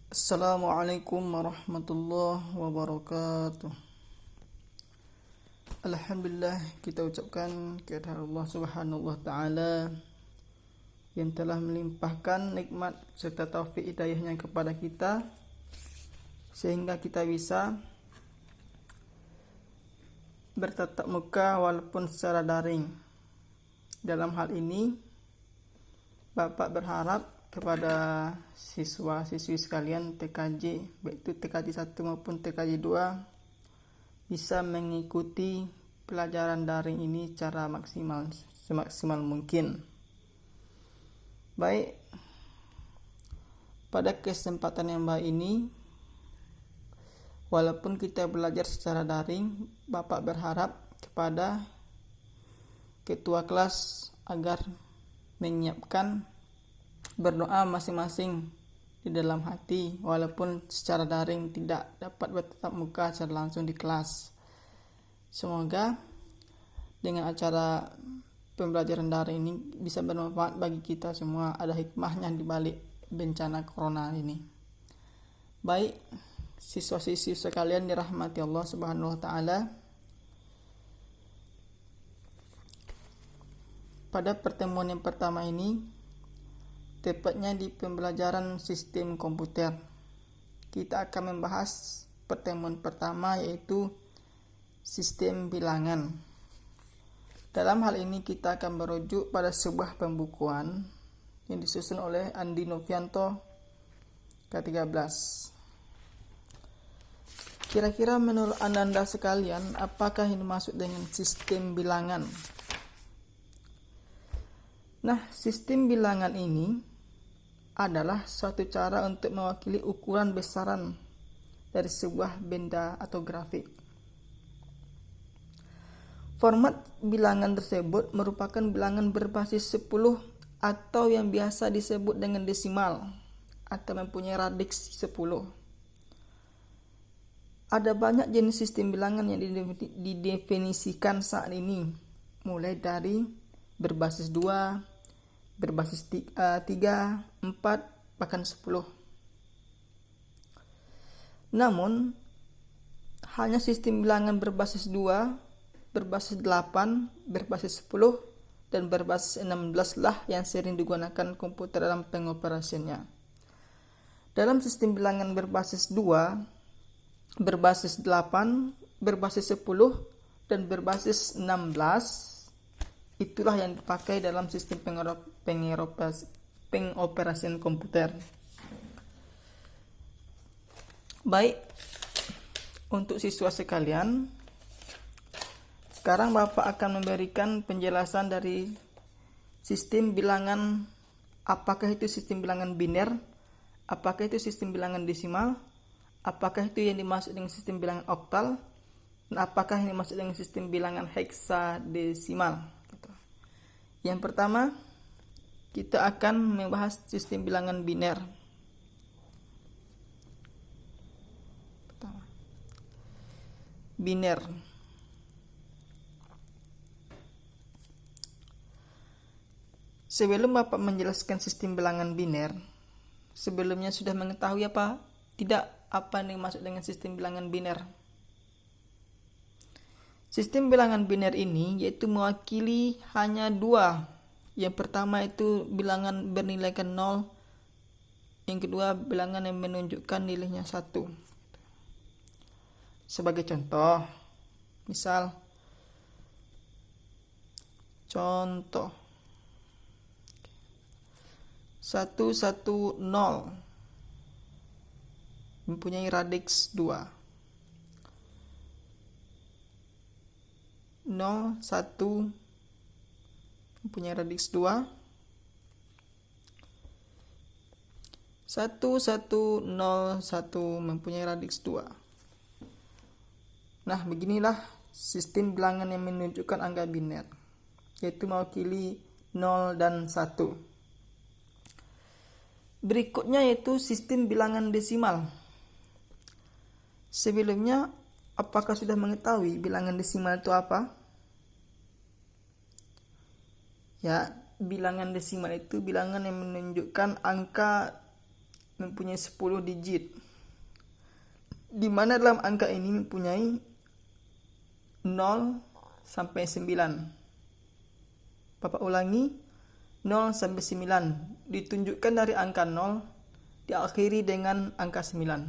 Assalamualaikum warahmatullahi wabarakatuh. Alhamdulillah, kita ucapkan kehadirat Allah Subhanahu wa taala yang telah melimpahkan nikmat serta taufik hidayahnya kepada kita sehingga kita bisa bertatap muka walaupun secara daring. Dalam hal ini Bapak berharap kepada siswa-siswi sekalian TKJ, baik itu TKJ 1 maupun TKJ 2, bisa mengikuti pelajaran daring ini secara semaksimal mungkin. Baik, pada kesempatan yang baik ini, walaupun kita belajar secara daring, Bapak berharap kepada ketua kelas agar menyiapkan berdoa masing-masing di dalam hati walaupun secara daring tidak dapat bertatap muka secara langsung di kelas. Semoga dengan acara pembelajaran daring ini bisa bermanfaat bagi kita semua, ada hikmahnya di balik bencana corona ini. Baik, siswa-siswi sekalian dirahmati Allah Subhanahu wa taala. Pada pertemuan yang pertama ini, tepatnya di pembelajaran sistem komputer, kita akan membahas pertemuan pertama, yaitu sistem bilangan. Dalam hal ini kita akan merujuk pada sebuah pembukuan yang disusun oleh Andi Novianto ke-13. Kira-kira menurut Anda sekalian, apakah yang dimaksud dengan sistem bilangan? Nah, sistem bilangan ini adalah suatu cara untuk mewakili ukuran besaran dari sebuah benda atau grafik. Format bilangan tersebut merupakan bilangan berbasis 10 atau yang biasa disebut dengan desimal atau mempunyai radix 10. Ada banyak jenis sistem bilangan yang didefinisikan saat ini, mulai dari berbasis 2, berbasis 3, 4, bahkan 10. Namun, hanya sistem bilangan berbasis 2, berbasis 8, berbasis 10, dan berbasis 16 lah yang sering digunakan komputer dalam pengoperasiannya. Dalam sistem bilangan berbasis 2, berbasis 8, berbasis 10, dan berbasis 16, itulah yang dipakai dalam sistem pengoperasian komputer. Baik, untuk siswa sekalian, sekarang Bapak akan memberikan penjelasan dari sistem bilangan. Apakah itu sistem bilangan biner? Apakah itu sistem bilangan desimal? Apakah itu yang dimaksud dengan sistem bilangan oktal? Dan apakah yang dimaksud dengan sistem bilangan heksadesimal? Yang pertama, kita akan membahas sistem bilangan biner. Biner. Sebelum Bapak menjelaskan sistem bilangan biner, sebelumnya sudah mengetahui apa? Tidak, apa yang dimaksud dengan sistem bilangan biner? Sistem bilangan biner ini yaitu mewakili hanya dua. Yang pertama itu bilangan bernilaikan 0. Yang kedua bilangan yang menunjukkan nilainya 1. Sebagai contoh, misal contoh 110 mempunyai radix 2. 01 mempunyai radix 2. 1101 mempunyai radix 2. Nah, beginilah sistem bilangan yang menunjukkan angka biner, yaitu mewakili 0 dan 1. Berikutnya yaitu sistem bilangan desimal. Sebelumnya, apakah sudah mengetahui bilangan desimal itu apa? Ya, bilangan desimal itu bilangan yang menunjukkan angka mempunyai 10 digit, di mana dalam angka ini mempunyai 0 sampai 9. Bapak ulangi, 0 sampai 9 ditunjukkan dari angka 0 diakhiri dengan angka 9.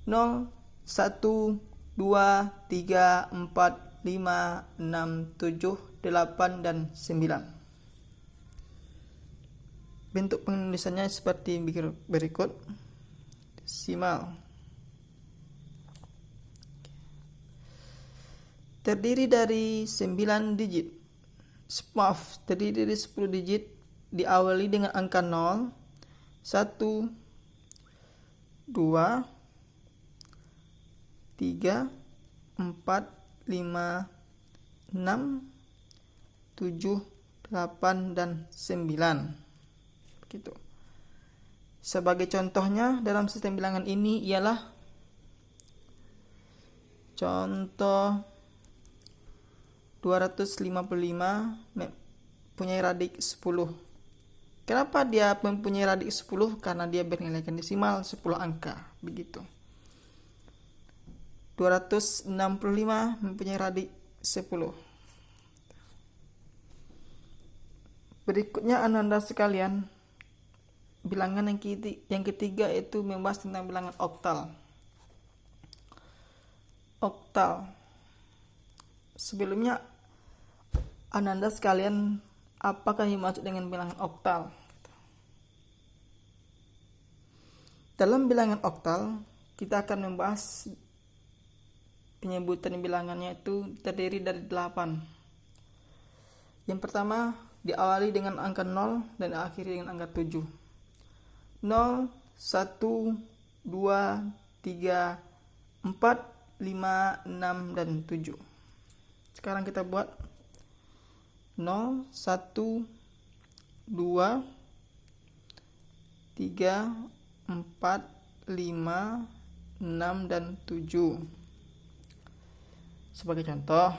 0, 1, 2, 3, 4, 5, 6, 7, 8, dan 9. Bentuk penulisannya seperti berikut. Desimal terdiri dari 9 digit. Terdiri dari 10 digit diawali dengan angka 0, 1, 2, 3, 4, 5, 6, 7, 8, dan 9. Begitu. Sebagai contohnya dalam sistem bilangan ini ialah contoh 255 mempunyai radik 10. Kenapa dia mempunyai radik 10? Karena dia bernilaikan desimal 10 angka. Begitu. 265 mempunyai radik 10. Berikutnya Anda sekalian, bilangan yang ketiga itu membahas tentang bilangan oktal. Oktal. Sebelumnya Anda sekalian, apakah yang dimaksud dengan bilangan oktal? Dalam bilangan oktal, kita akan membahas penyebutan bilangannya itu terdiri dari 8. Yang pertama diawali dengan angka 0 dan diakhiri dengan angka 7. 0, 1, 2, 3, 4, 5, 6, dan 7. Sekarang kita buat 0, 1, 2, 3, 4, 5, 6, dan 7. Sebagai contoh,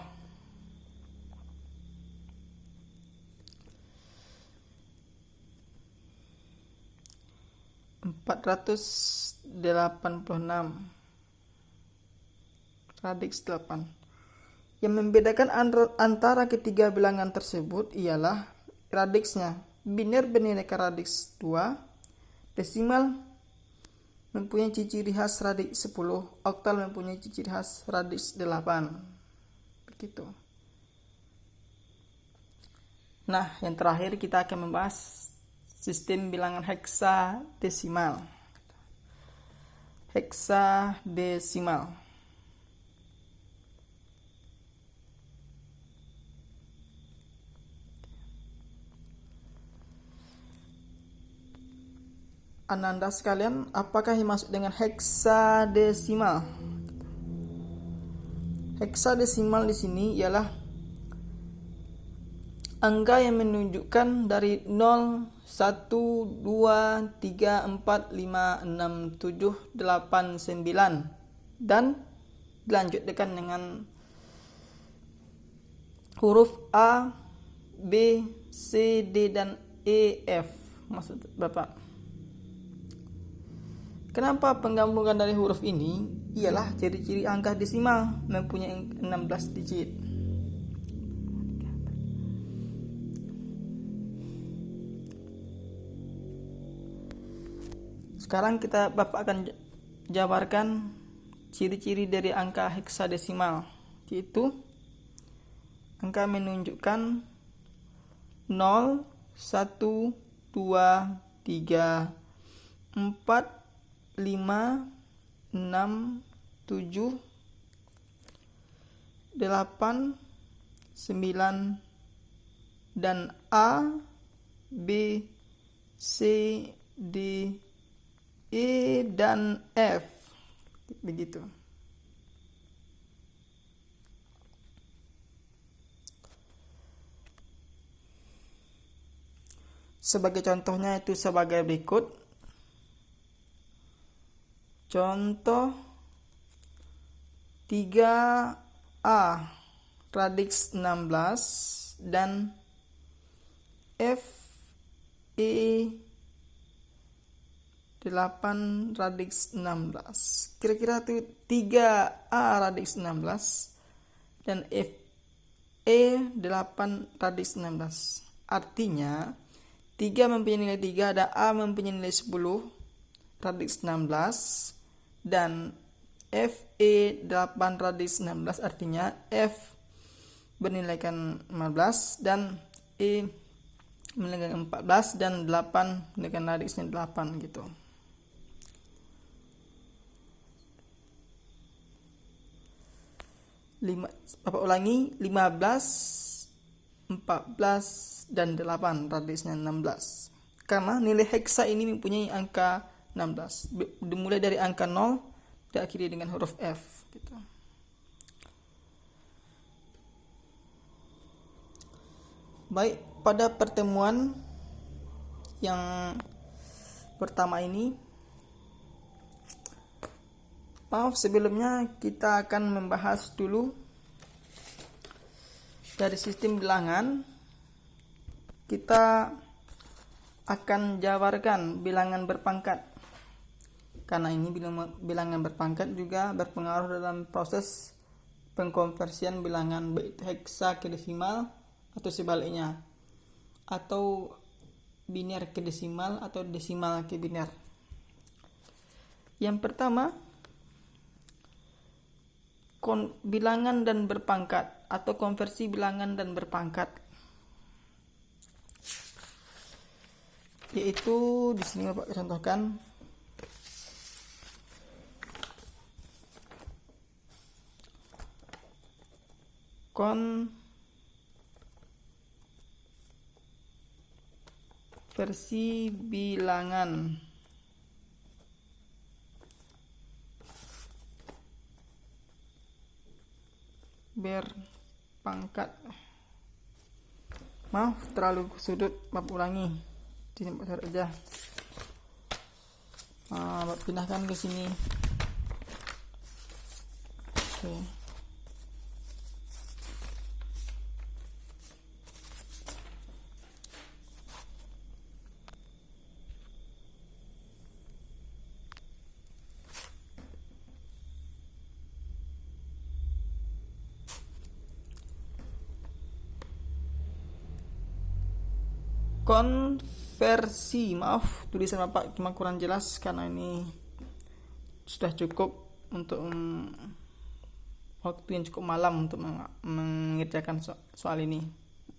(486) radix 8. Yang membedakan antara ketiga bilangan tersebut ialah radixnya. Biner bernilai radix 2, desimal mempunyai ciri khas radix 10, oktal mempunyai ciri khas radix 8. Begitu. Nah, yang terakhir kita akan membahas sistem bilangan heksadesimal. Heksadesimal. Anda sekalian, apakah yang dimaksud dengan heksadesimal? Heksadesimal di sini ialah angka yang menunjukkan dari 0, 1, 2, 3, 4, 5, 6, 7, 8, 9 dan dilanjutkan dengan huruf A, B, C, D, dan E, F. Maksud Bapak, kenapa penggabungan dari huruf ini ialah ciri-ciri angka desimal mempunyai 16 digit. Sekarang Bapak akan jabarkan ciri-ciri dari angka heksadesimal, yaitu angka menunjukkan 0, 1, 2, 3, 4, 5, 6, 7, 8, 9 dan A, B, C, D, E, dan F. Begitu. Sebagai contohnya itu sebagai berikut. Contoh 3A radix 16 dan F, E, 8 radix 16. Kira-kira itu 3A radix 16 dan FE 8 radix 16. Artinya 3 mempunyai nilai 3, ada A mempunyai nilai 10 radix 16 dan FE 8 radix 16, artinya F bernilaikan 15 dan E menilaikan 14 dan 8 menilaikan radixnya 8 gitu. Bapak ulangi, 15, 14 dan 8 radixnya 16. Karena nilai heksa ini mempunyai angka 16. Dimulai dari angka 0 diakhiri dengan huruf F gitu. Baik, pada pertemuan yang pertama ini, sebelumnya kita akan membahas dulu dari sistem bilangan. Kita akan jabarkan bilangan berpangkat, karena ini bilangan berpangkat juga berpengaruh dalam proses pengkonversian bilangan baik heksa ke desimal atau sebaliknya, atau biner ke desimal atau desimal ke biner. Yang pertama, bilangan dan berpangkat atau konversi bilangan dan berpangkat, yaitu di sini Bapak contohkan konversi bilangan berpangkat. Maaf, terlalu sudut, Bapak ulangi. Sini Bapak taruh aja. Bapak pindahkan ke sini. Oke. Konversi, maaf tulisan Bapak cuma kurang jelas karena ini sudah cukup untuk waktu yang cukup malam untuk mengerjakan soal ini.